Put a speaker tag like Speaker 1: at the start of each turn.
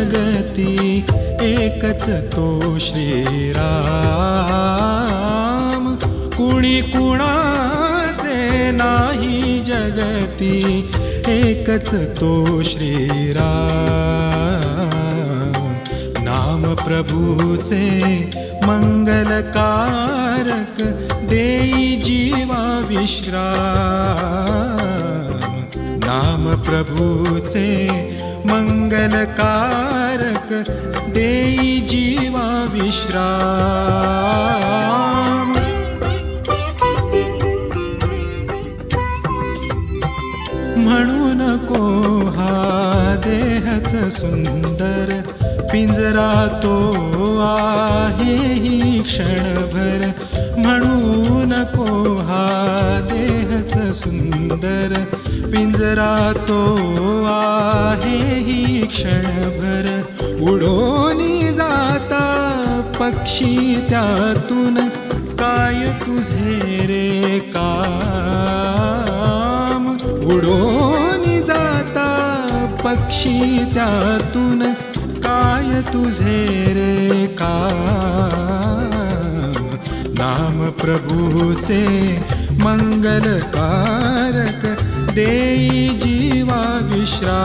Speaker 1: जगती एकच तो श्रीराम। कुणी कुणाचे नाही जगती एकच तो श्रीराम। नाम प्रभूचे मंगलकारक देई जीवा विश्राम। नाम प्रभूचे मंगलकारक देई जीवा विश्राम। म्हणू नको हा देहच सुंदर, पिंजरा तो आहे ही क्षणभर। म्हणू नको हा देहच सुंदर, पिंजरा तो आहे ही क्षणभर। उडोनी जाता पक्षी त्यातून, काय तुझे रे काम। उडोनी जाता पक्षी त्यातून, काय तुझे रे काम। नाम प्रभूचे मंगलकारक देई जीवा विश्राम।